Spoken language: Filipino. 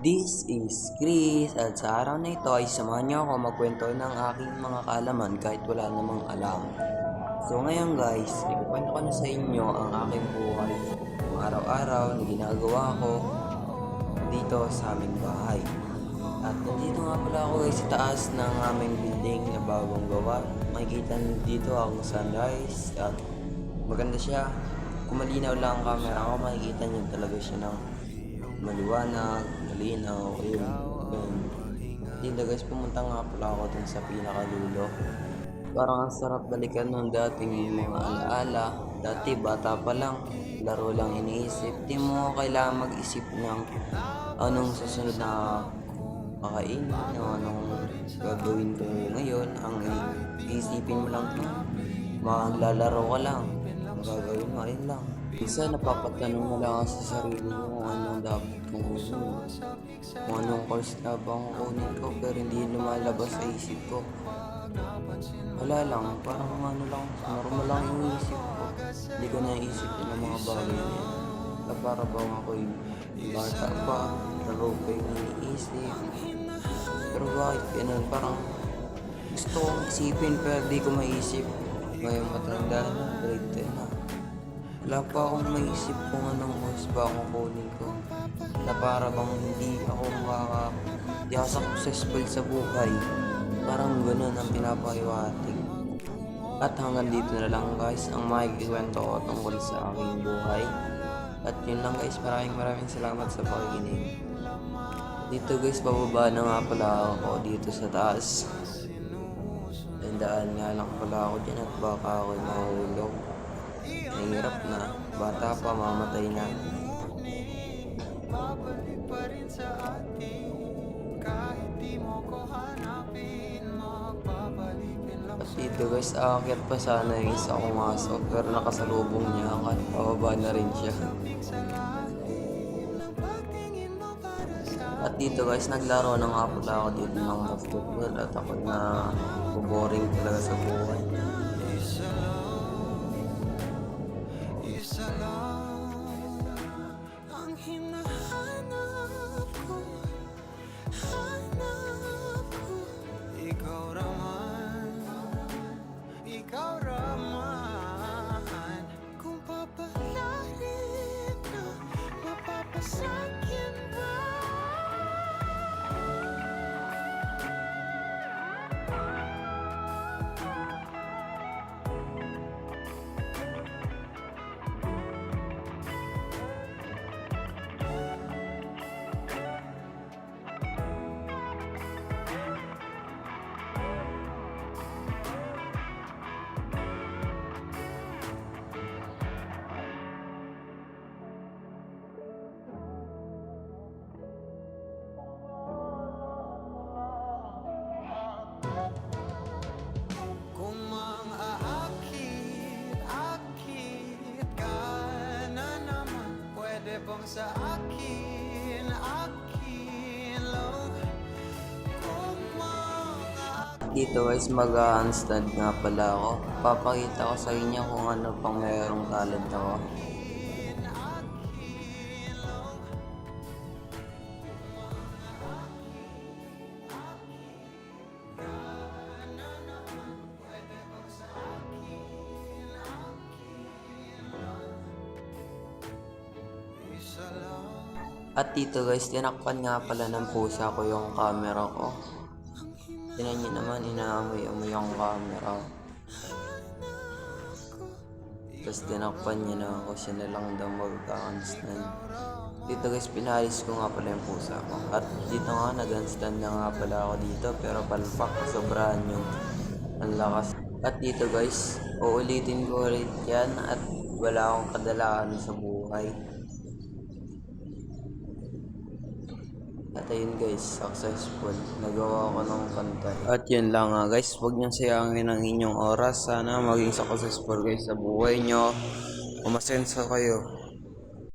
This is Chris at sa araw na ito ay samahan niyo ako magkwento ng aking mga kaalaman kahit wala namang alam. So ngayon guys, ikukwento ko na sa inyo ang aking buhay, ang araw-araw na ginagawa ko dito sa aming bahay. At nandito nga pala ako guys sa taas ng aming building na bagong gawa. Makikita niyo dito ang sunrise at maganda siya. Kung malinaw lang ang camera ko, makikita niyo talaga siya ng maliwanag, malinaw, ayun. Dito guys, pumunta nga pala ako dun sa pinakadulo. Parang ang sarap balikan ng dating mga alaala. Dati bata pa lang, laro lang iniisip. Di mo kailangan mag-isip ng anong susunod na kakainin, anong gagawin ko ngayon. Ang iisipin mo lang, maglalaro ka lang. Ang gagawin mo, ayun lang. Isa napapatanong mo lang sa sarili mo kung anong dapat mong gusto. Kung anong course na bang kunin ko, pero hindi lumalabas sa isip ko. Wala lang, parang ano lang, normal lang yung isip ko. Hindi ko naisip yung mga bagay na yun. Para bang ako yung bata pa, laro pa yung iniisip. Pero bakit ganun, parang gusto kong isipin pero di ko maisip. Ngayon matanda na, grade 10 na. Wala pa akong maisip kung anong course ba akong kunin ko. Na para bang hindi ako successful sa buhay. Parang ganun ang pinapahiwatig. At hanggang dito na lang guys ang makikikwento ko tungkol sa aking buhay. At yun lang guys, maraming salamat sa pakikinig. Dito guys, bababa na nga pala ako dito sa taas. Tandaan nga lang pala ako dyan at baka ako mahulog. Mahirap na, bata pa, mamatay na. Babalik pa rin sa atin, kahit di mo ko hanapin, magbabalikin lang. At dito guys, aakyat pa sana yung isa kong aso, pero nakasalubong niya at pababa na rin siya. At dito guys, naglaro na nga pala ako dito ng basketball at ako na boring talaga sa buhay. Isa lang ang hinahanap ko, hanap ko. Ikaw raman, kung papalarin na, mapapasakyan ba? Bang sa akin lang kung dito guys, mag-handstand nga pala ako. Papakita ko sa inyo kung ano pang mayroong talent ako. At dito guys, tinakpan nga pala ng pusa ko yung camera ko. Tinan nyo naman, inaamoy-amoy yung camera. Tapos tinakpan niya na ako, siya na lang daw mag-handstand. Dito guys, pinalis ko nga pala yung pusa ko. At dito nga, nag-handstand na nga pala ako dito. Pero palpak, sobrahan yung ang lakas. At dito guys, uulitin ko ulit yan. At wala akong kadalaan sa buhay. At ayun guys, successful. Nagawa ko ng kanta. At yun lang nga guys, huwag niyong sayangin ang inyong oras. Sana maging successful guys sa buhay nyo. Umasenso kayo.